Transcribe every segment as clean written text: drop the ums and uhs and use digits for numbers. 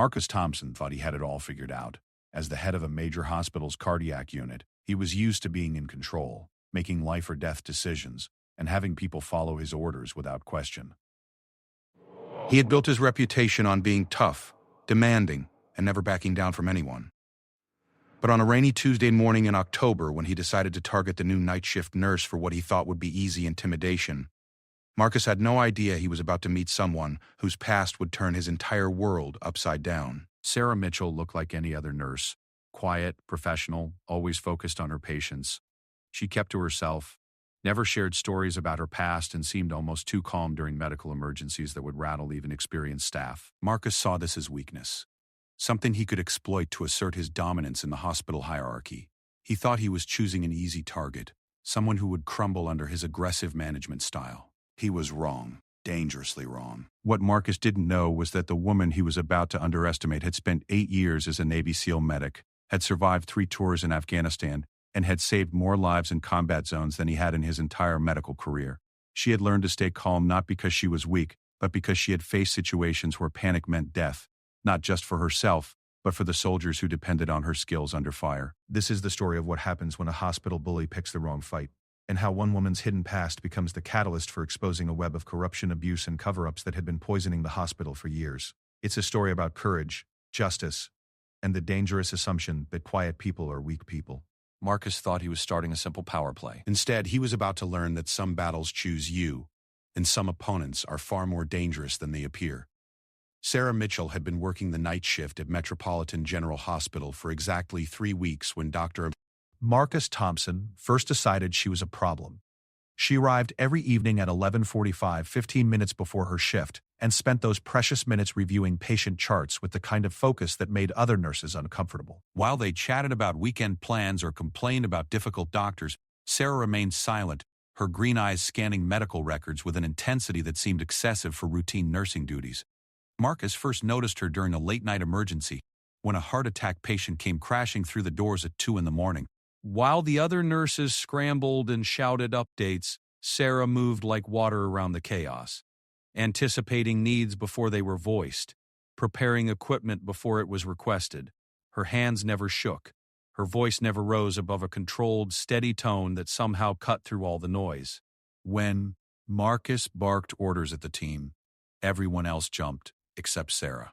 Marcus Thompson thought he had it all figured out. As the head of a major hospital's cardiac unit, he was used to being in control, making life or death decisions, and having people follow his orders without question. He had built his reputation on being tough, demanding, and never backing down from anyone. But on a rainy Tuesday morning in October, when he decided to target the new night shift nurse for what he thought would be easy intimidation, Marcus had no idea he was about to meet someone whose past would turn his entire world upside down. Sarah Mitchell looked like any other nurse, quiet, professional, always focused on her patients. She kept to herself, never shared stories about her past, and seemed almost too calm during medical emergencies that would rattle even experienced staff. Marcus saw this as weakness, something he could exploit to assert his dominance in the hospital hierarchy. He thought he was choosing an easy target, someone who would crumble under his aggressive management style. He was wrong, dangerously wrong. What Marcus didn't know was that the woman he was about to underestimate had spent 8 years as a Navy SEAL medic, had survived 3 tours in Afghanistan, and had saved more lives in combat zones than he had in his entire medical career. She had learned to stay calm not because she was weak, but because she had faced situations where panic meant death, not just for herself, but for the soldiers who depended on her skills under fire. This is the story of what happens when a hospital bully picks the wrong fight, and how one woman's hidden past becomes the catalyst for exposing a web of corruption, abuse, and cover-ups that had been poisoning the hospital for years. It's a story about courage, justice, and the dangerous assumption that quiet people are weak people. Marcus thought he was starting a simple power play. Instead, he was about to learn that some battles choose you, and some opponents are far more dangerous than they appear. Sarah Mitchell had been working the night shift at Metropolitan General Hospital for exactly 3 weeks when Dr. Marcus Thompson first decided she was a problem. She arrived every evening at 11:45, 15 minutes before her shift, and spent those precious minutes reviewing patient charts with the kind of focus that made other nurses uncomfortable. While they chatted about weekend plans or complained about difficult doctors, Sarah remained silent, her green eyes scanning medical records with an intensity that seemed excessive for routine nursing duties. Marcus first noticed her during a late-night emergency, when a heart attack patient came crashing through the doors at 2 in the morning. While the other nurses scrambled and shouted updates, Sarah moved like water around the chaos, anticipating needs before they were voiced, preparing equipment before it was requested. Her hands never shook. Her voice never rose above a controlled, steady tone that somehow cut through all the noise. When Marcus barked orders at the team, everyone else jumped, except Sarah.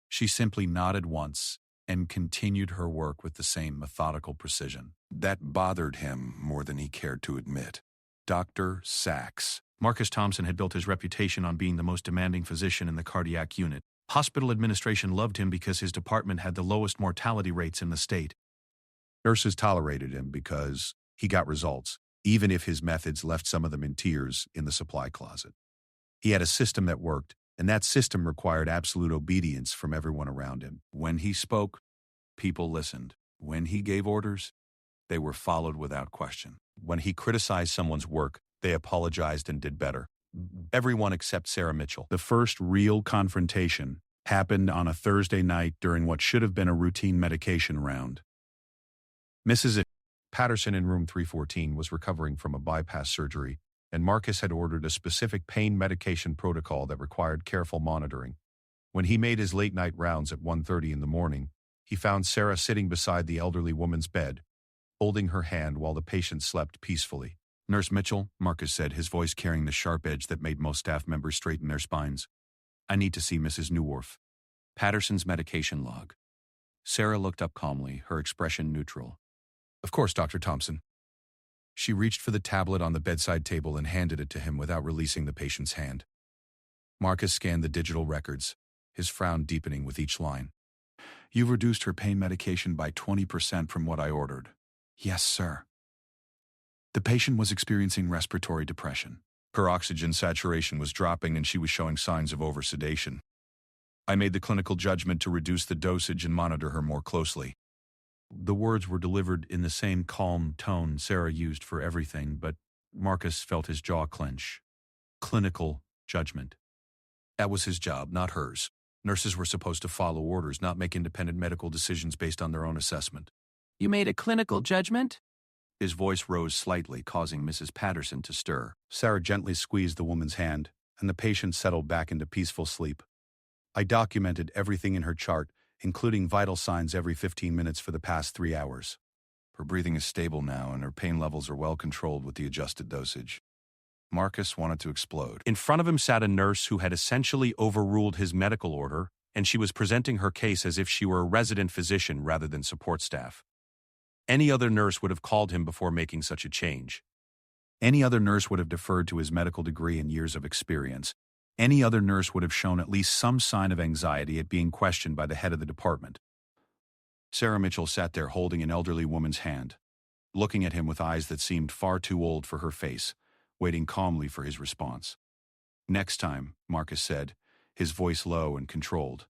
She simply nodded once and continued her work with the same methodical precision. That bothered him more than he cared to admit. Dr. Sachs. Marcus Thompson had built his reputation on being the most demanding physician in the cardiac unit. Hospital administration loved him because his department had the lowest mortality rates in the state. Nurses tolerated him because he got results, even if his methods left some of them in tears in the supply closet. He had a system that worked, and that system required absolute obedience from everyone around him. When he spoke, people listened. When he gave orders, they were followed without question. When he criticized someone's work, they apologized and did better. Everyone except Sarah Mitchell. The first real confrontation happened on a Thursday night during what should have been a routine medication round. Mrs. Patterson in room 314 was recovering from a bypass surgery, and Marcus had ordered a specific pain medication protocol that required careful monitoring. When he made his late-night rounds at 1:30 in the morning, he found Sarah sitting beside the elderly woman's bed, holding her hand while the patient slept peacefully. "Nurse Mitchell," Marcus said, his voice carrying the sharp edge that made most staff members straighten their spines. "I need to see Mrs. Newworth." Patterson's medication log. Sarah looked up calmly, her expression neutral. "Of course, Dr. Thompson." She reached for the tablet on the bedside table and handed it to him without releasing the patient's hand. Marcus scanned the digital records, his frown deepening with each line. "You've reduced her pain medication by 20% from what I ordered." "Yes, sir." The patient was experiencing respiratory depression. Her oxygen saturation was dropping and she was showing signs of oversedation. "I made the clinical judgment to reduce the dosage and monitor her more closely." The words were delivered in the same calm tone Sarah used for everything, but Marcus felt his jaw clench. Clinical judgment. That was his job, not hers. Nurses were supposed to follow orders, not make independent medical decisions based on their own assessment. "You made a clinical judgment?" His voice rose slightly, causing Mrs. Patterson to stir. Sarah gently squeezed the woman's hand, and the patient settled back into peaceful sleep. I documented everything in her chart, including vital signs every 15 minutes for the past 3 hours. Her breathing is stable now, and her pain levels are well controlled with the adjusted dosage. Marcus wanted to explode. In front of him sat a nurse who had essentially overruled his medical order, and she was presenting her case as if she were a resident physician rather than support staff. Any other nurse would have called him before making such a change. Any other nurse would have deferred to his medical degree and years of experience. Any other nurse would have shown at least some sign of anxiety at being questioned by the head of the department. Sarah Mitchell sat there holding an elderly woman's hand, looking at him with eyes that seemed far too old for her face, waiting calmly for his response. "Next time," Marcus said, his voice low and controlled,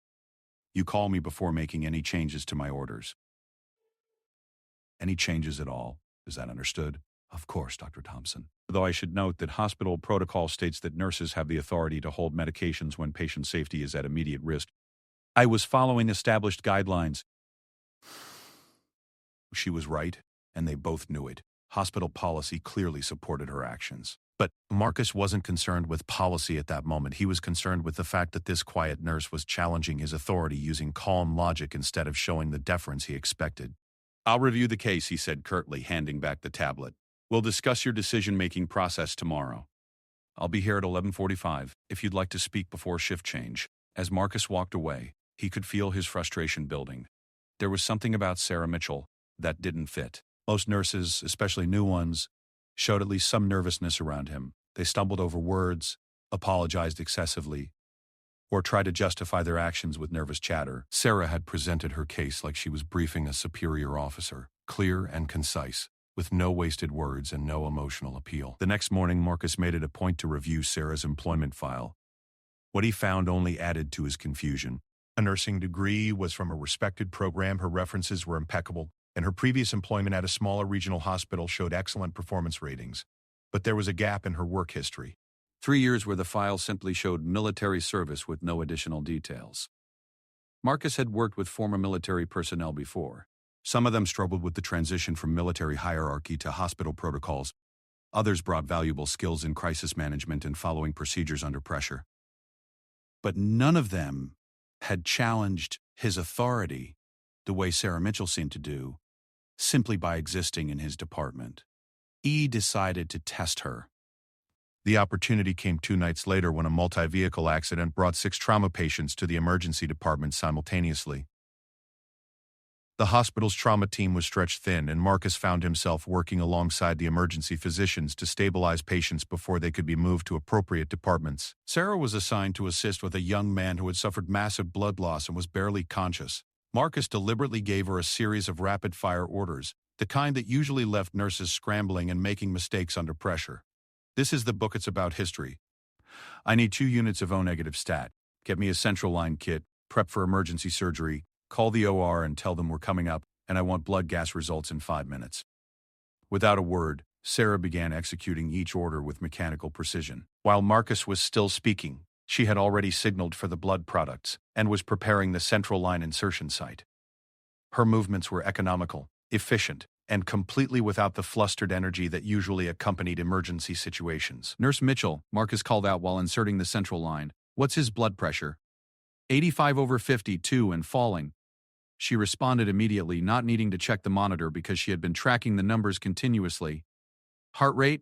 "you call me before making any changes to my orders." "Any changes at all? Is that understood?" "Of course, Dr. Thompson. Though I should note that hospital protocol states that nurses have the authority to hold medications when patient safety is at immediate risk. I was following established guidelines." She was right, and they both knew it. Hospital policy clearly supported her actions. But Marcus wasn't concerned with policy at that moment. He was concerned with the fact that this quiet nurse was challenging his authority using calm logic instead of showing the deference he expected. "I'll review the case," he said curtly, handing back the tablet. "We'll discuss your decision-making process tomorrow. I'll be here at 11:45 if you'd like to speak before shift change." As Marcus walked away, he could feel his frustration building. There was something about Sarah Mitchell that didn't fit. Most nurses, especially new ones, showed at least some nervousness around him. They stumbled over words, apologized excessively, or tried to justify their actions with nervous chatter. Sarah had presented her case like she was briefing a superior officer, clear and concise, with no wasted words and no emotional appeal. The next morning, Marcus made it a point to review Sarah's employment file. What he found only added to his confusion. A nursing degree, was from a respected program, her references were impeccable, and her previous employment at a smaller regional hospital showed excellent performance ratings. But there was a gap in her work history. 3 years where the file simply showed military service with no additional details. Marcus had worked with former military personnel before. Some of them struggled with the transition from military hierarchy to hospital protocols. Others brought valuable skills in crisis management and following procedures under pressure. But none of them had challenged his authority the way Sarah Mitchell seemed to do, simply by existing in his department. He decided to test her. The opportunity came 2 nights later when a multi-vehicle accident brought 6 trauma patients to the emergency department simultaneously. The hospital's trauma team was stretched thin, and Marcus found himself working alongside the emergency physicians to stabilize patients before they could be moved to appropriate departments. Sarah was assigned to assist with a young man who had suffered massive blood loss and was barely conscious. Marcus deliberately gave her a series of rapid-fire orders, the kind that usually left nurses scrambling and making mistakes under pressure. "This is the book. It's about history. I need 2 units of O-negative stat. Get me a central line kit, prep for emergency surgery, call the OR and tell them we're coming up, and I want blood gas results in 5 minutes." Without a word, Sarah began executing each order with mechanical precision. While Marcus was still speaking, she had already signaled for the blood products and was preparing the central line insertion site. Her movements were economical, efficient, and completely without the flustered energy that usually accompanied emergency situations. "Nurse Mitchell," Marcus called out while inserting the central line. "What's his blood pressure?" 85/52 and falling." She responded immediately, not needing to check the monitor because she had been tracking the numbers continuously. "Heart rate?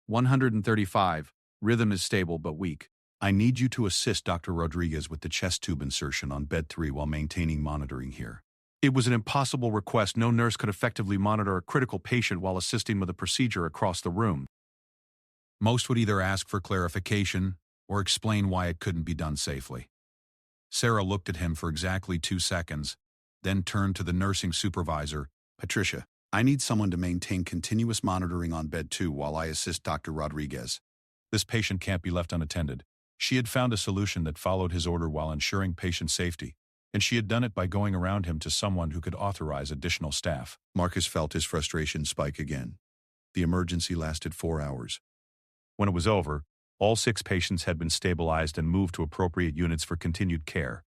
135. Rhythm is stable but weak. I need you to assist Dr. Rodriguez with the chest tube insertion on bed 3 while maintaining monitoring here." It was an impossible request. No nurse could effectively monitor a critical patient while assisting with a procedure across the room. Most would either ask for clarification or explain why it couldn't be done safely. Sarah looked at him for exactly 2 seconds, then turned to the nursing supervisor. "Patricia, I need someone to maintain continuous monitoring on bed 2 while I assist Dr. Rodriguez. This patient can't be left unattended." She had found a solution that followed his order while ensuring patient safety, and she had done it by going around him to someone who could authorize additional staff. Marcus felt his frustration spike again. The emergency lasted 4 hours. When it was over, all 6 patients had been stabilized and moved to appropriate units for continued care.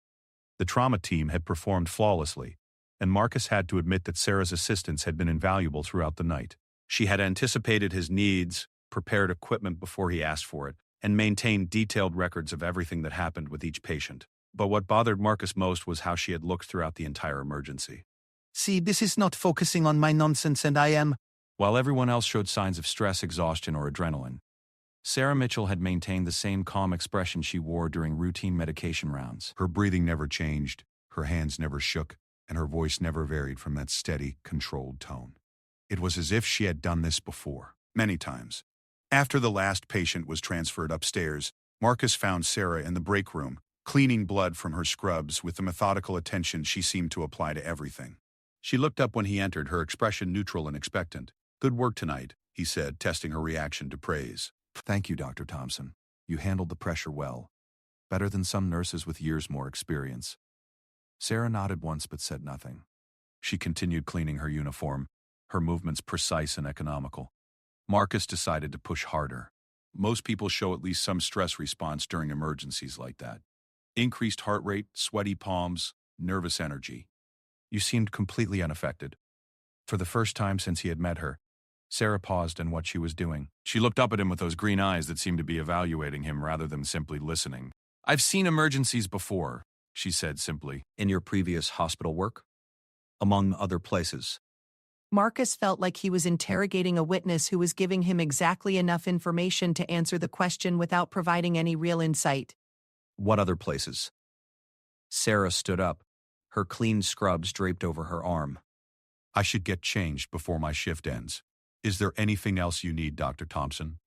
The trauma team had performed flawlessly, and Marcus had to admit that Sarah's assistance had been invaluable throughout the night. She had anticipated his needs, prepared equipment before he asked for it, and maintained detailed records of everything that happened with each patient. But what bothered Marcus most was how she had looked throughout the entire emergency. See, this is not focusing on my nonsense and I am. While everyone else showed signs of stress, exhaustion, or adrenaline, Sarah Mitchell had maintained the same calm expression she wore during routine medication rounds. Her breathing never changed, her hands never shook, and her voice never varied from that steady, controlled tone. It was as if she had done this before, many times. After the last patient was transferred upstairs, Marcus found Sarah in the break room, cleaning blood from her scrubs with the methodical attention she seemed to apply to everything. She looked up when he entered, her expression neutral and expectant. "Good work tonight," he said, testing her reaction to praise. "Thank you, Dr. Thompson. You handled the pressure well. Better than some nurses with years more experience." Sarah nodded once but said nothing. She continued cleaning her uniform, her movements precise and economical. Marcus decided to push harder. Most people show at least some stress response during emergencies like that. Increased heart rate, sweaty palms, nervous energy. You seemed completely unaffected. For the first time since he had met her, Sarah paused in what she was doing. She looked up at him with those green eyes that seemed to be evaluating him rather than simply listening. "I've seen emergencies before," she said simply. "In your previous hospital work? Among other places?" Marcus felt like he was interrogating a witness who was giving him exactly enough information to answer the question without providing any real insight. "What other places?" Sarah stood up, her clean scrubs draped over her arm. "I should get changed before my shift ends. Is there anything else you need, Dr. Thompson?"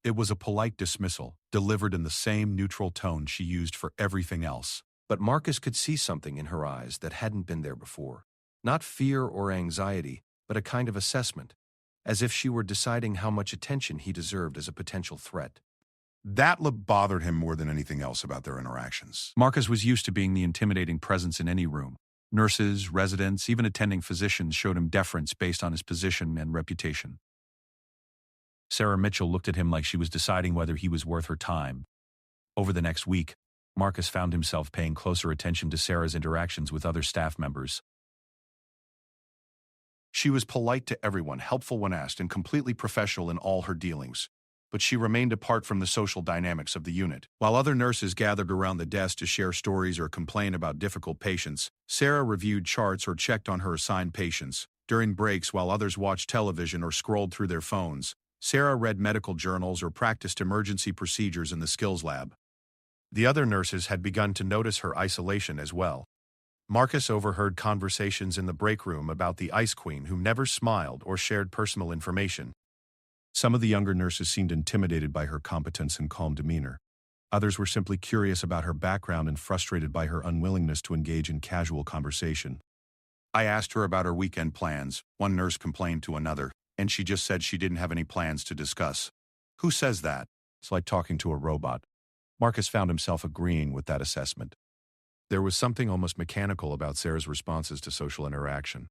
It was a polite dismissal, delivered in the same neutral tone she used for everything else. But Marcus could see something in her eyes that hadn't been there before. Not fear or anxiety, but a kind of assessment, as if she were deciding how much attention he deserved as a potential threat. That bothered him more than anything else about their interactions. Marcus was used to being the intimidating presence in any room. Nurses, residents, even attending physicians showed him deference based on his position and reputation. Sarah Mitchell looked at him like she was deciding whether he was worth her time. Over the next week, Marcus found himself paying closer attention to Sarah's interactions with other staff members. She was polite to everyone, helpful when asked, and completely professional in all her dealings. But she remained apart from the social dynamics of the unit. While other nurses gathered around the desk to share stories or complain about difficult patients, Sarah reviewed charts or checked on her assigned patients. During breaks, while others watched television or scrolled through their phones, Sarah read medical journals or practiced emergency procedures in the skills lab. The other nurses had begun to notice her isolation as well. Marcus overheard conversations in the break room about the Ice Queen who never smiled or shared personal information. Some of the younger nurses seemed intimidated by her competence and calm demeanor. Others were simply curious about her background and frustrated by her unwillingness to engage in casual conversation. "I asked her about her weekend plans," one nurse complained to another, "and she just said she didn't have any plans to discuss." "Who says that?" It's like talking to a robot. Marcus found himself agreeing with that assessment. There was something almost mechanical about Sarah's responses to social interaction.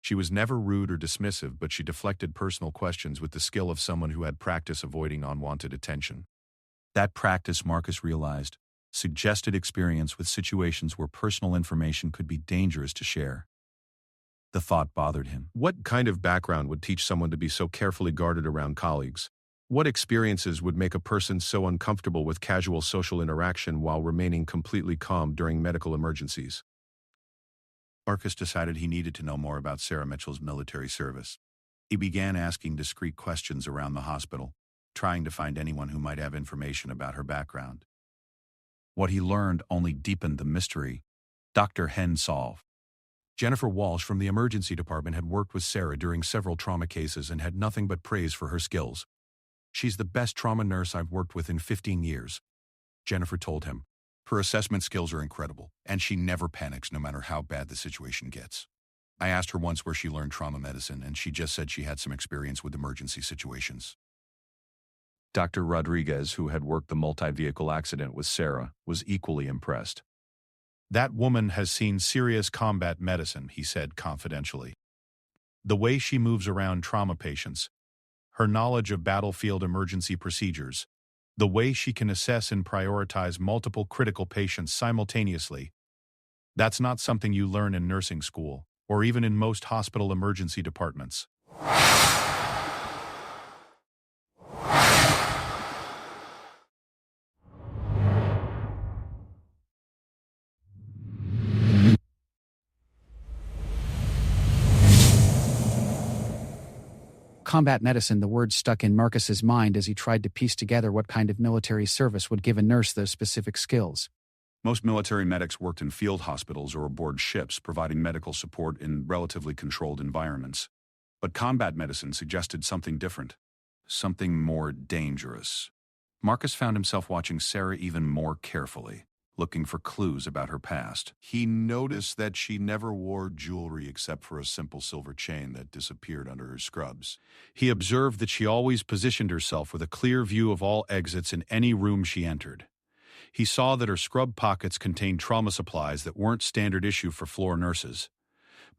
She was never rude or dismissive, but she deflected personal questions with the skill of someone who had practice avoiding unwanted attention. That practice, Marcus realized, suggested experience with situations where personal information could be dangerous to share. The thought bothered him. What kind of background would teach someone to be so carefully guarded around colleagues? What experiences would make a person so uncomfortable with casual social interaction while remaining completely calm during medical emergencies? Marcus decided he needed to know more about Sarah Mitchell's military service. He began asking discreet questions around the hospital, trying to find anyone who might have information about her background. What he learned only deepened the mystery. Dr. Hensolve. Jennifer Walsh from the emergency department had worked with Sarah during several trauma cases and had nothing but praise for her skills. "She's the best trauma nurse I've worked with in 15 years, Jennifer told him. "Her assessment skills are incredible, and she never panics no matter how bad the situation gets. I asked her once where she learned trauma medicine, and she just said she had some experience with emergency situations." Dr. Rodriguez, who had worked the multi-vehicle accident with Sarah, was equally impressed. "That woman has seen serious combat medicine," he said confidentially. "The way she moves around trauma patients, her knowledge of battlefield emergency procedures, the way she can assess and prioritize multiple critical patients simultaneously. That's not something you learn in nursing school, or even in most hospital emergency departments." Combat medicine, the word stuck in Marcus's mind as he tried to piece together what kind of military service would give a nurse those specific skills. Most military medics worked in field hospitals or aboard ships, providing medical support in relatively controlled environments. But combat medicine suggested something different, something more dangerous. Marcus found himself watching Sarah even more carefully, looking for clues about her past. He noticed that she never wore jewelry except for a simple silver chain that disappeared under her scrubs. He observed that she always positioned herself with a clear view of all exits in any room she entered. He saw that her scrub pockets contained trauma supplies that weren't standard issue for floor nurses.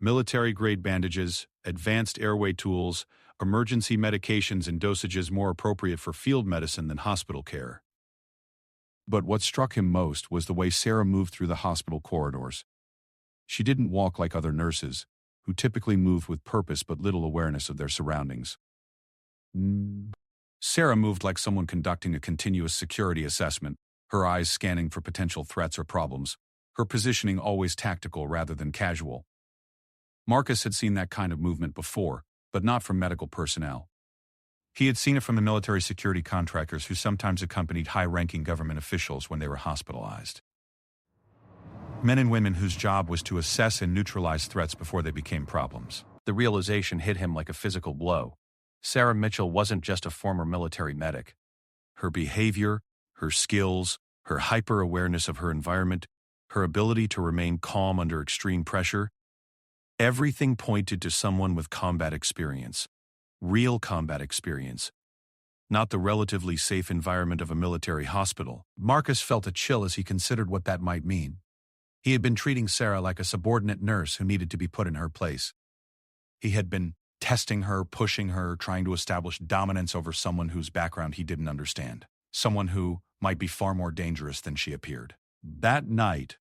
Military-grade bandages, advanced airway tools, emergency medications and dosages more appropriate for field medicine than hospital care. But what struck him most was the way Sarah moved through the hospital corridors. She didn't walk like other nurses, who typically moved with purpose but little awareness of their surroundings. Sarah moved like someone conducting a continuous security assessment, her eyes scanning for potential threats or problems, her positioning always tactical rather than casual. Marcus had seen that kind of movement before, but not from medical personnel. He had seen it from the military security contractors who sometimes accompanied high-ranking government officials when they were hospitalized. Men and women whose job was to assess and neutralize threats before they became problems. The realization hit him like a physical blow. Sarah Mitchell wasn't just a former military medic. Her behavior, her skills, her hyper-awareness of her environment, her ability to remain calm under extreme pressure, everything pointed to someone with combat experience. Real combat experience. Not the relatively safe environment of a military hospital. Marcus felt a chill as he considered what that might mean. He had been treating Sarah like a subordinate nurse who needed to be put in her place. He had been testing her, pushing her, trying to establish dominance over someone whose background he didn't understand. Someone who might be far more dangerous than she appeared. That night,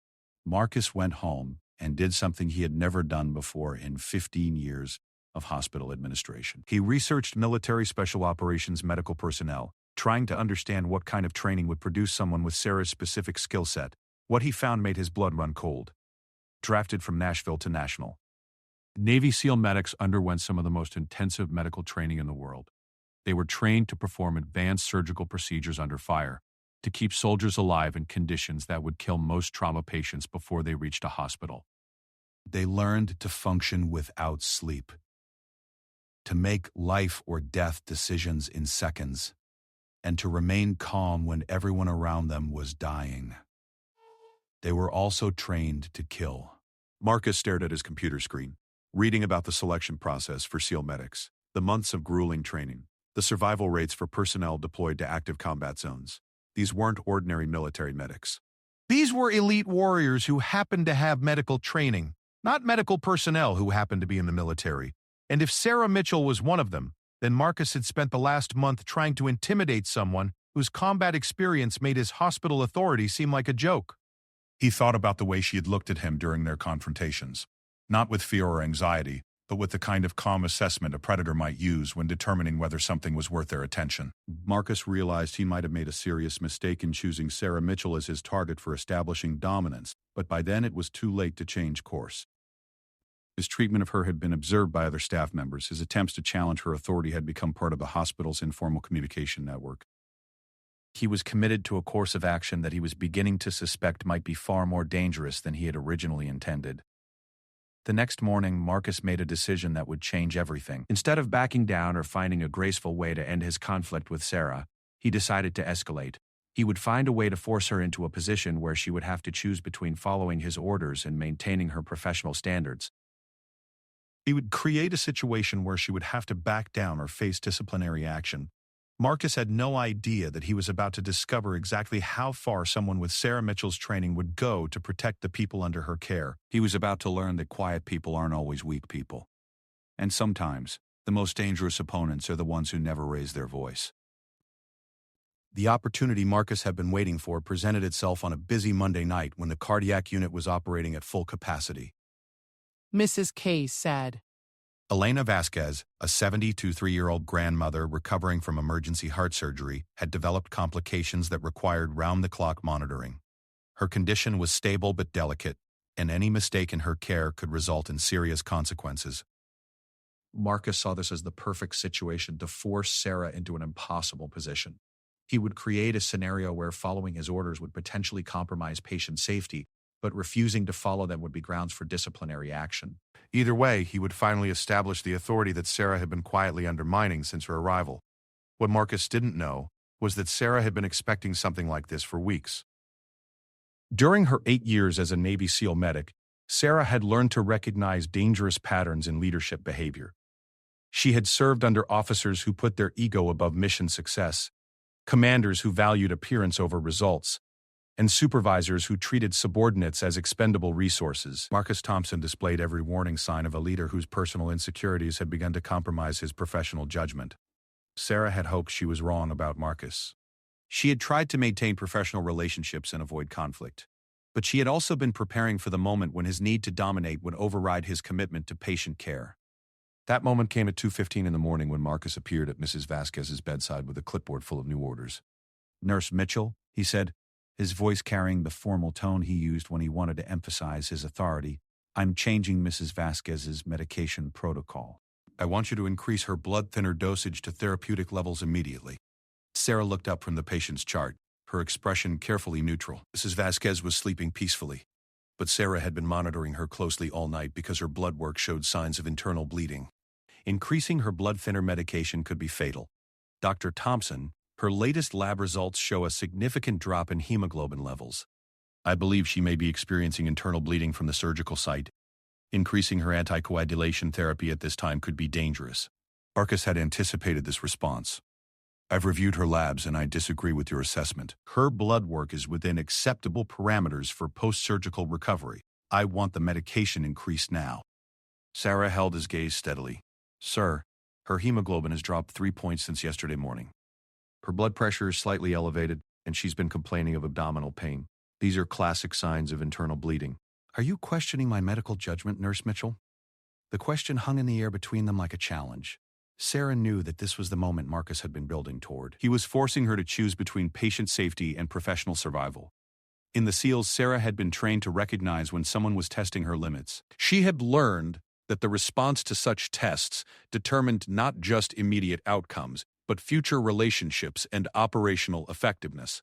Marcus went home and did something he had never done before in 15 years of hospital administration. He researched military special operations medical personnel, trying to understand what kind of training would produce someone with Sarah's specific skill set. What he found made his blood run cold. Drafted from Nashville to National. Navy SEAL medics underwent some of the most intensive medical training in the world. They were trained to perform advanced surgical procedures under fire, to keep soldiers alive in conditions that would kill most trauma patients before they reached a hospital. They learned to function without sleep, to make life or death decisions in seconds, and to remain calm when everyone around them was dying. They were also trained to kill. Marcus stared at his computer screen, reading about the selection process for SEAL medics, the months of grueling training, the survival rates for personnel deployed to active combat zones. These weren't ordinary military medics. These were elite warriors who happened to have medical training, not medical personnel who happened to be in the military. And if Sarah Mitchell was one of them, then Marcus had spent the last month trying to intimidate someone whose combat experience made his hospital authority seem like a joke. He thought about the way she had looked at him during their confrontations, not with fear or anxiety, but with the kind of calm assessment a predator might use when determining whether something was worth their attention. Marcus realized he might have made a serious mistake in choosing Sarah Mitchell as his target for establishing dominance, but by then it was too late to change course. His treatment of her had been observed by other staff members. His attempts to challenge her authority had become part of the hospital's informal communication network. He was committed to a course of action that he was beginning to suspect might be far more dangerous than he had originally intended. The next morning, Marcus made a decision that would change everything. Instead of backing down or finding a graceful way to end his conflict with Sarah, he decided to escalate. He would find a way to force her into a position where she would have to choose between following his orders and maintaining her professional standards. He would create a situation where she would have to back down or face disciplinary action. Marcus had no idea that he was about to discover exactly how far someone with Sarah Mitchell's training would go to protect the people under her care. He was about to learn that quiet people aren't always weak people. And sometimes, the most dangerous opponents are the ones who never raise their voice. The opportunity Marcus had been waiting for presented itself on a busy Monday night when the cardiac unit was operating at full capacity. Mrs. K said. Elena Vasquez, a 73-year-old grandmother recovering from emergency heart surgery, had developed complications that required round-the-clock monitoring. Her condition was stable but delicate, and any mistake in her care could result in serious consequences. Marcus saw this as the perfect situation to force Sarah into an impossible position. He would create a scenario where following his orders would potentially compromise patient safety, but refusing to follow them would be grounds for disciplinary action. Either way, he would finally establish the authority that Sarah had been quietly undermining since her arrival. What Marcus didn't know was that Sarah had been expecting something like this for weeks. During her 8 years as a Navy SEAL medic, Sarah had learned to recognize dangerous patterns in leadership behavior. She had served under officers who put their ego above mission success, commanders who valued appearance over results, and supervisors who treated subordinates as expendable resources. Marcus Thompson displayed every warning sign of a leader whose personal insecurities had begun to compromise his professional judgment. Sarah had hoped she was wrong about Marcus. She had tried to maintain professional relationships and avoid conflict. But she had also been preparing for the moment when his need to dominate would override his commitment to patient care. That moment came at 2:15 in the morning when Marcus appeared at Mrs. Vasquez's bedside with a clipboard full of new orders. "Nurse Mitchell," he said, his voice carrying the formal tone he used when he wanted to emphasize his authority, "I'm changing Mrs. Vasquez's medication protocol. I want you to increase her blood thinner dosage to therapeutic levels immediately." Sarah looked up from the patient's chart, her expression carefully neutral. Mrs. Vasquez was sleeping peacefully, but Sarah had been monitoring her closely all night because her blood work showed signs of internal bleeding. Increasing her blood thinner medication could be fatal. Dr. Thompson, her latest lab results show a significant drop in hemoglobin levels. I believe she may be experiencing internal bleeding from the surgical site. Increasing her anticoagulation therapy at this time could be dangerous. Marcus had anticipated this response. I've reviewed her labs and I disagree with your assessment. Her blood work is within acceptable parameters for post-surgical recovery. I want the medication increased now. Sarah held his gaze steadily. Sir, her hemoglobin has dropped 3 points since yesterday morning. Her blood pressure is slightly elevated and she's been complaining of abdominal pain. These are classic signs of internal bleeding. Are you questioning my medical judgment, Nurse Mitchell? The question hung in the air between them like a challenge. Sarah knew that this was the moment Marcus had been building toward. He was forcing her to choose between patient safety and professional survival. In the SEALs, Sarah had been trained to recognize when someone was testing her limits. She had learned that the response to such tests determined not just immediate outcomes, but future relationships and operational effectiveness.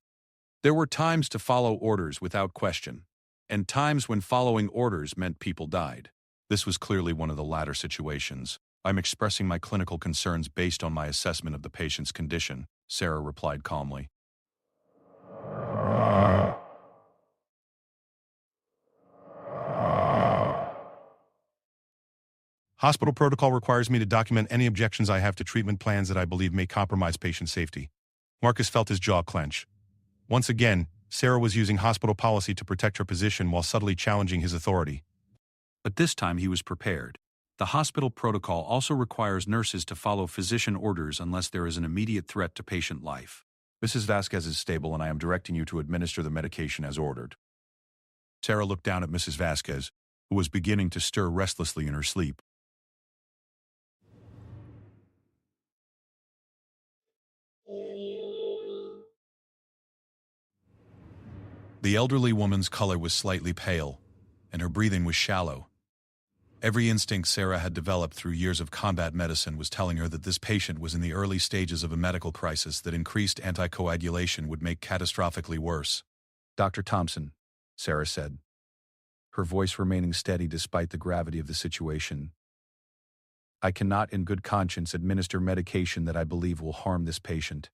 There were times to follow orders without question, and times when following orders meant people died. This was clearly one of the latter situations. I'm expressing my clinical concerns based on my assessment of the patient's condition, Sarah replied calmly. Hospital protocol requires me to document any objections I have to treatment plans that I believe may compromise patient safety. Marcus felt his jaw clench. Once again, Sarah was using hospital policy to protect her position while subtly challenging his authority. But this time he was prepared. The hospital protocol also requires nurses to follow physician orders unless there is an immediate threat to patient life. Mrs. Vasquez is stable and I am directing you to administer the medication as ordered. Sarah looked down at Mrs. Vasquez, who was beginning to stir restlessly in her sleep. The elderly woman's color was slightly pale, and her breathing was shallow. Every instinct Sarah had developed through years of combat medicine was telling her that this patient was in the early stages of a medical crisis that increased anticoagulation would make catastrophically worse. Dr. Thompson, Sarah said, her voice remaining steady despite the gravity of the situation. I cannot in good conscience administer medication that I believe will harm this patient.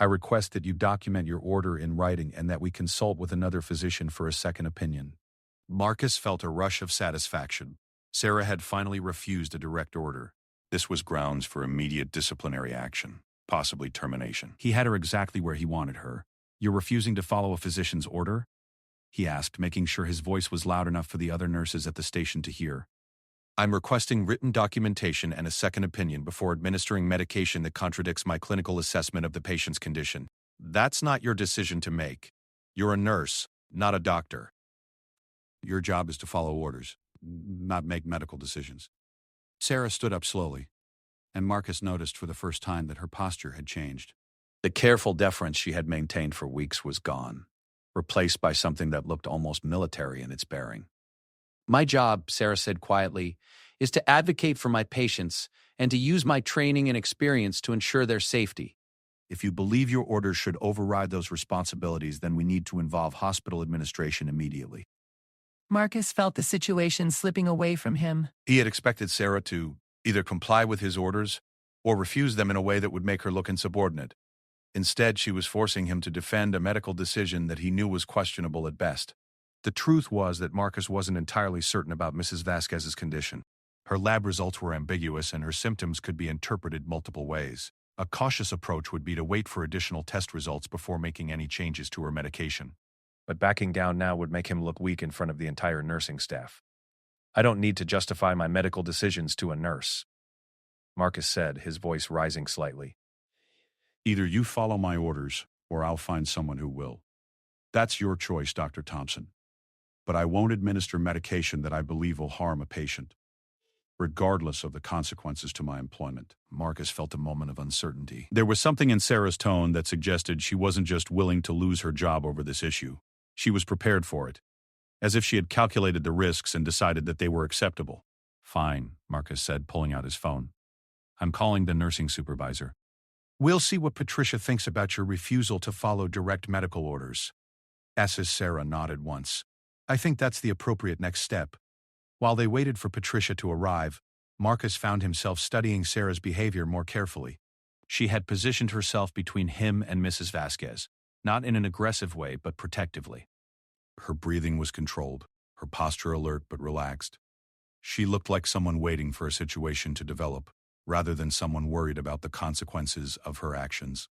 I request that you document your order in writing and that we consult with another physician for a second opinion. Marcus felt a rush of satisfaction. Sarah had finally refused a direct order. This was grounds for immediate disciplinary action, possibly termination. He had her exactly where he wanted her. You're refusing to follow a physician's order? He asked, making sure his voice was loud enough for the other nurses at the station to hear. I'm requesting written documentation and a second opinion before administering medication that contradicts my clinical assessment of the patient's condition. That's not your decision to make. You're a nurse, not a doctor. Your job is to follow orders, not make medical decisions. Sarah stood up slowly, and Marcus noticed for the first time that her posture had changed. The careful deference she had maintained for weeks was gone, replaced by something that looked almost military in its bearing. My job, Sarah said quietly, is to advocate for my patients and to use my training and experience to ensure their safety. If you believe your orders should override those responsibilities, then we need to involve hospital administration immediately. Marcus felt the situation slipping away from him. He had expected Sarah to either comply with his orders or refuse them in a way that would make her look insubordinate. Instead, she was forcing him to defend a medical decision that he knew was questionable at best. The truth was that Marcus wasn't entirely certain about Mrs. Vasquez's condition. Her lab results were ambiguous and her symptoms could be interpreted multiple ways. A cautious approach would be to wait for additional test results before making any changes to her medication. But backing down now would make him look weak in front of the entire nursing staff. I don't need to justify my medical decisions to a nurse, Marcus said, his voice rising slightly. Either you follow my orders, or I'll find someone who will. That's your choice, Dr. Thompson. But I won't administer medication that I believe will harm a patient, regardless of the consequences to my employment. Marcus felt a moment of uncertainty. There was something in Sarah's tone that suggested she wasn't just willing to lose her job over this issue. She was prepared for it, as if she had calculated the risks and decided that they were acceptable. Fine, Marcus said, pulling out his phone. I'm calling the nursing supervisor. We'll see what Patricia thinks about your refusal to follow direct medical orders. Sarah nodded once. I think that's the appropriate next step. While they waited for Patricia to arrive, Marcus found himself studying Sarah's behavior more carefully. She had positioned herself between him and Mrs. Vasquez, not in an aggressive way but protectively. Her breathing was controlled, her posture alert but relaxed. She looked like someone waiting for a situation to develop, rather than someone worried about the consequences of her actions.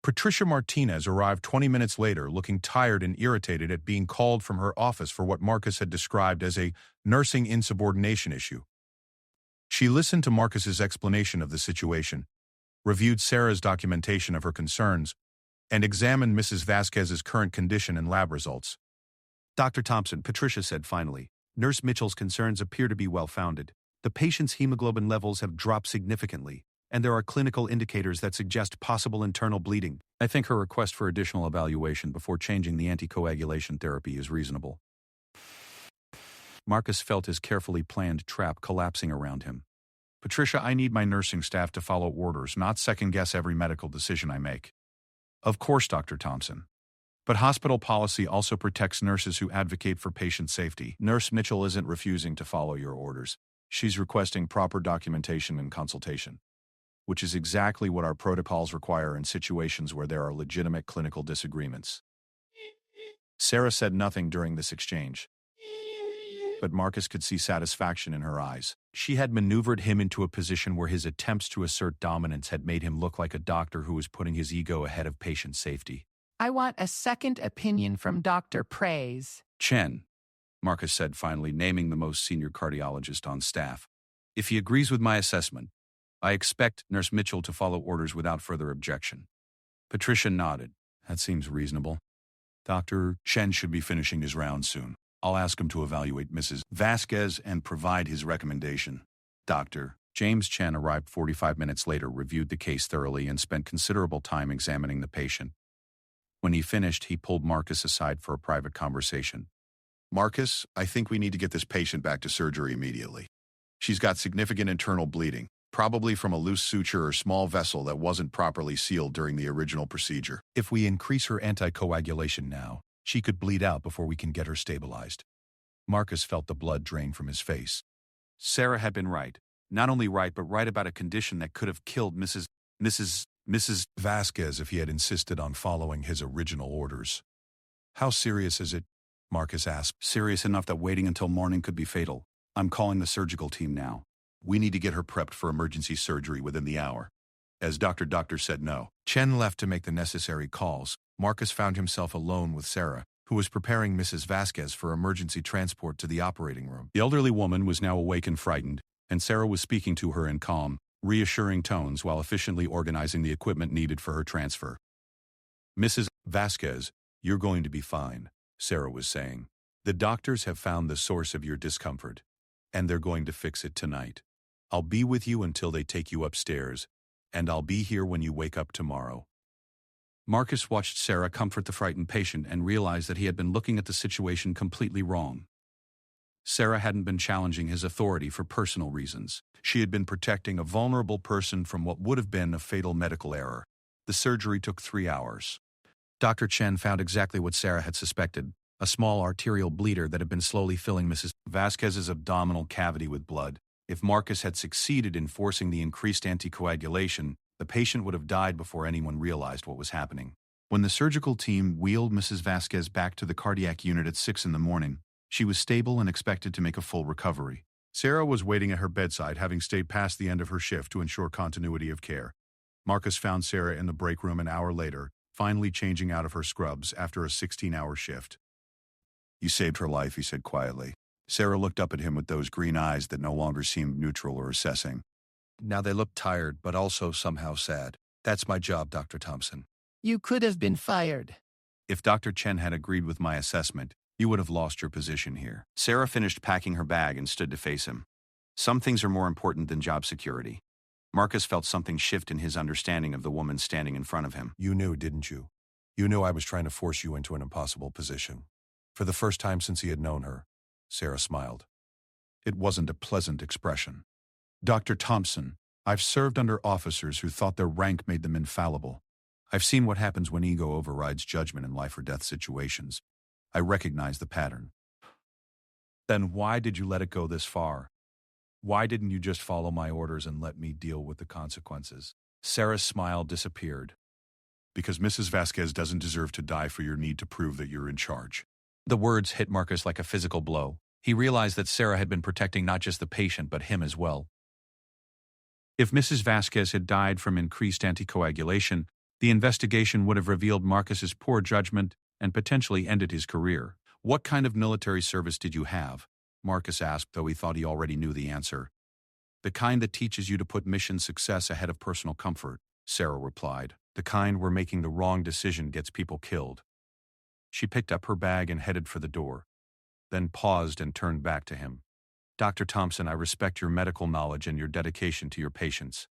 Patricia Martinez arrived 20 minutes later, looking tired and irritated at being called from her office for what Marcus had described as a nursing insubordination issue. She listened to Marcus's explanation of the situation, reviewed Sarah's documentation of her concerns, and examined Mrs. Vasquez's current condition and lab results. Dr. Thompson, Patricia said finally, Nurse Mitchell's concerns appear to be well-founded. The patient's hemoglobin levels have dropped significantly, and there are clinical indicators that suggest possible internal bleeding. I think her request for additional evaluation before changing the anticoagulation therapy is reasonable. Marcus felt his carefully planned trap collapsing around him. Patricia, I need my nursing staff to follow orders, not second-guess every medical decision I make. Of course, Dr. Thompson. But hospital policy also protects nurses who advocate for patient safety. Nurse Mitchell isn't refusing to follow your orders. She's requesting proper documentation and consultation, which is exactly what our protocols require in situations where there are legitimate clinical disagreements. Sarah said nothing during this exchange, but Marcus could see satisfaction in her eyes. She had maneuvered him into a position where his attempts to assert dominance had made him look like a doctor who was putting his ego ahead of patient safety. I want a second opinion from Dr. Praise. Chen, Marcus said finally, naming the most senior cardiologist on staff. If he agrees with my assessment, I expect Nurse Mitchell to follow orders without further objection. Patricia nodded. That seems reasonable. Dr. Chen should be finishing his round soon. I'll ask him to evaluate Mrs. Vasquez and provide his recommendation. Dr. James Chen arrived 45 minutes later, reviewed the case thoroughly, and spent considerable time examining the patient. When he finished, he pulled Marcus aside for a private conversation. Marcus, I think we need to get this patient back to surgery immediately. She's got significant internal bleeding, probably from a loose suture or small vessel that wasn't properly sealed during the original procedure. If we increase her anticoagulation now, she could bleed out before we can get her stabilized. Marcus felt the blood drain from his face. Sarah had been right. Not only right, but right about a condition that could have killed Mrs. Vasquez if he had insisted on following his original orders. How serious is it? Marcus asked. Serious enough that waiting until morning could be fatal. I'm calling the surgical team now. We need to get her prepped for emergency surgery within the hour. As Doctor said no. Chen left to make the necessary calls. Marcus found himself alone with Sarah, who was preparing Mrs. Vasquez for emergency transport to the operating room. The elderly woman was now awake and frightened, and Sarah was speaking to her in calm, reassuring tones while efficiently organizing the equipment needed for her transfer. Mrs. Vasquez, you're going to be fine, Sarah was saying. The doctors have found the source of your discomfort, and they're going to fix it tonight. I'll be with you until they take you upstairs, and I'll be here when you wake up tomorrow. Marcus watched Sarah comfort the frightened patient and realized that he had been looking at the situation completely wrong. Sarah hadn't been challenging his authority for personal reasons. She had been protecting a vulnerable person from what would have been a fatal medical error. The surgery took 3 hours. Dr. Chen found exactly what Sarah had suspected, a small arterial bleeder that had been slowly filling Mrs. Vasquez's abdominal cavity with blood. If Marcus had succeeded in forcing the increased anticoagulation, the patient would have died before anyone realized what was happening. When the surgical team wheeled Mrs. Vasquez back to the cardiac unit at 6 in the morning, she was stable and expected to make a full recovery. Sarah was waiting at her bedside, having stayed past the end of her shift to ensure continuity of care. Marcus found Sarah in the break room an hour later, finally changing out of her scrubs after a 16-hour shift. "You saved her life," he said quietly. Sarah looked up at him with those green eyes that no longer seemed neutral or assessing. Now they look tired, but also somehow sad. That's my job, Dr. Thompson. You could have been fired. If Dr. Chen had agreed with my assessment, you would have lost your position here. Sarah finished packing her bag and stood to face him. Some things are more important than job security. Marcus felt something shift in his understanding of the woman standing in front of him. You knew, didn't you? You knew I was trying to force you into an impossible position. For the first time since he had known her, Sarah smiled. It wasn't a pleasant expression. "Dr. Thompson, I've served under officers who thought their rank made them infallible. I've seen what happens when ego overrides judgment in life or death situations. I recognize the pattern." "Then why did you let it go this far? Why didn't you just follow my orders and let me deal with the consequences?" Sarah's smile disappeared. "Because Mrs. Vasquez doesn't deserve to die for your need to prove that you're in charge." The words hit Marcus like a physical blow. He realized that Sarah had been protecting not just the patient but him as well. If Mrs. Vasquez had died from increased anticoagulation, the investigation would have revealed Marcus's poor judgment and potentially ended his career. "What kind of military service did you have?" Marcus asked, though he thought he already knew the answer. "The kind that teaches you to put mission success ahead of personal comfort," Sarah replied. "The kind where making the wrong decision gets people killed." She picked up her bag and headed for the door, then paused and turned back to him. "Dr. Thompson, I respect your medical knowledge and your dedication to your patients.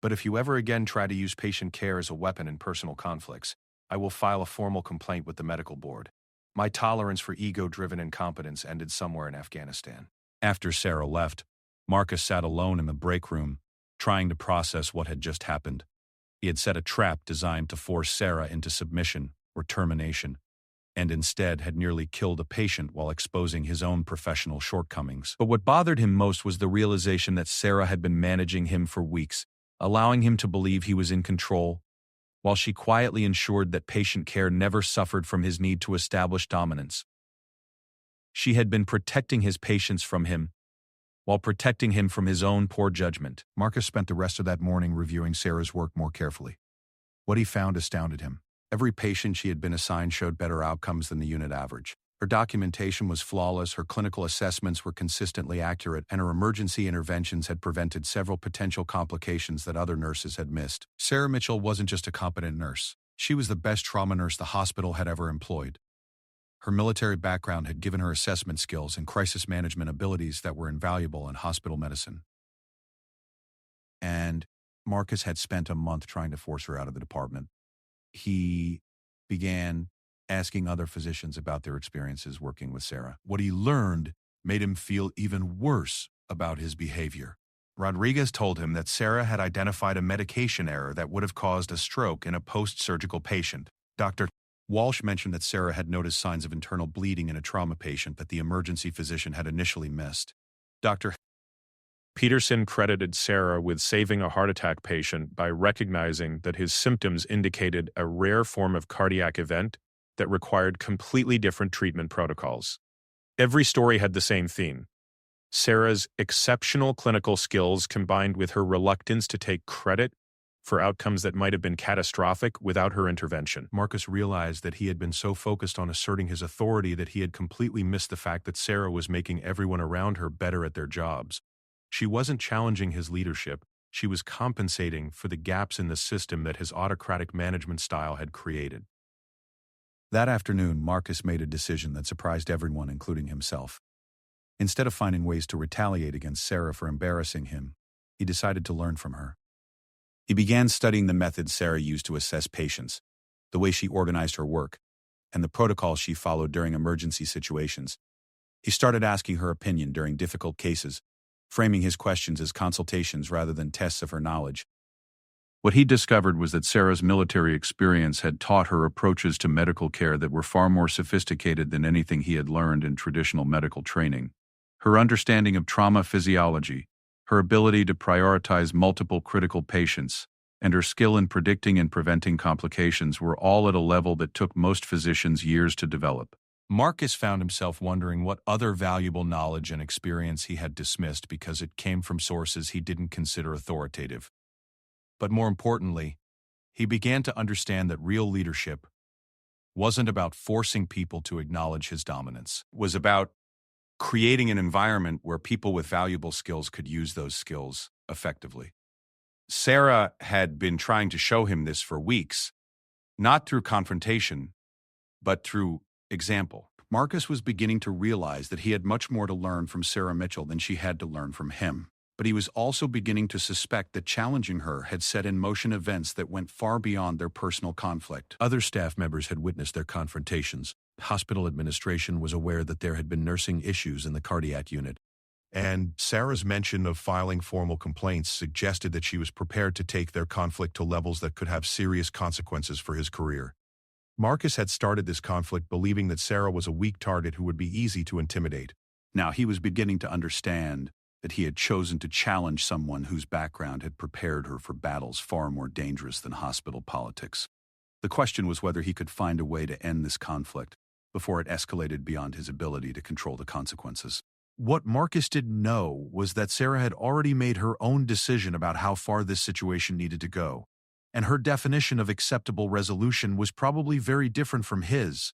But if you ever again try to use patient care as a weapon in personal conflicts, I will file a formal complaint with the medical board. My tolerance for ego-driven incompetence ended somewhere in Afghanistan." After Sarah left, Marcus sat alone in the break room, trying to process what had just happened. He had set a trap designed to force Sarah into submission or termination, and instead had nearly killed a patient while exposing his own professional shortcomings. But what bothered him most was the realization that Sarah had been managing him for weeks, allowing him to believe he was in control, while she quietly ensured that patient care never suffered from his need to establish dominance. She had been protecting his patients from him, while protecting him from his own poor judgment. Marcus spent the rest of that morning reviewing Sarah's work more carefully. What he found astounded him. Every patient she had been assigned showed better outcomes than the unit average. Her documentation was flawless, her clinical assessments were consistently accurate, and her emergency interventions had prevented several potential complications that other nurses had missed. Sarah Mitchell wasn't just a competent nurse. She was the best trauma nurse the hospital had ever employed. Her military background had given her assessment skills and crisis management abilities that were invaluable in hospital medicine. And Marcus had spent a month trying to force her out of the department. He began asking other physicians about their experiences working with Sarah. What he learned made him feel even worse about his behavior. Rodriguez told him that Sarah had identified a medication error that would have caused a stroke in a post-surgical patient. Dr. Walsh mentioned that Sarah had noticed signs of internal bleeding in a trauma patient that the emergency physician had initially missed. Dr. Peterson credited Sarah with saving a heart attack patient by recognizing that his symptoms indicated a rare form of cardiac event that required completely different treatment protocols. Every story had the same theme. Sarah's exceptional clinical skills combined with her reluctance to take credit for outcomes that might have been catastrophic without her intervention. Marcus realized that he had been so focused on asserting his authority that he had completely missed the fact that Sarah was making everyone around her better at their jobs. She wasn't challenging his leadership, she was compensating for the gaps in the system that his autocratic management style had created. That afternoon, Marcus made a decision that surprised everyone, including himself. Instead of finding ways to retaliate against Sarah for embarrassing him, he decided to learn from her. He began studying the methods Sarah used to assess patients, the way she organized her work, and the protocols she followed during emergency situations. He started asking her opinion during difficult cases, framing his questions as consultations rather than tests of her knowledge. What he discovered was that Sarah's military experience had taught her approaches to medical care that were far more sophisticated than anything he had learned in traditional medical training. Her understanding of trauma physiology, her ability to prioritize multiple critical patients, and her skill in predicting and preventing complications were all at a level that took most physicians years to develop. Marcus found himself wondering what other valuable knowledge and experience he had dismissed because it came from sources he didn't consider authoritative. But more importantly, he began to understand that real leadership wasn't about forcing people to acknowledge his dominance. It was about creating an environment where people with valuable skills could use those skills effectively. Sarah had been trying to show him this for weeks, not through confrontation, but through example. Marcus was beginning to realize that he had much more to learn from Sarah Mitchell than she had to learn from him. But he was also beginning to suspect that challenging her had set in motion events that went far beyond their personal conflict. Other staff members had witnessed their confrontations. Hospital administration was aware that there had been nursing issues in the cardiac unit. And Sarah's mention of filing formal complaints suggested that she was prepared to take their conflict to levels that could have serious consequences for his career. Marcus had started this conflict believing that Sarah was a weak target who would be easy to intimidate. Now he was beginning to understand that he had chosen to challenge someone whose background had prepared her for battles far more dangerous than hospital politics. The question was whether he could find a way to end this conflict before it escalated beyond his ability to control the consequences. What Marcus didn't know was that Sarah had already made her own decision about how far this situation needed to go, and her definition of acceptable resolution was probably very different from his.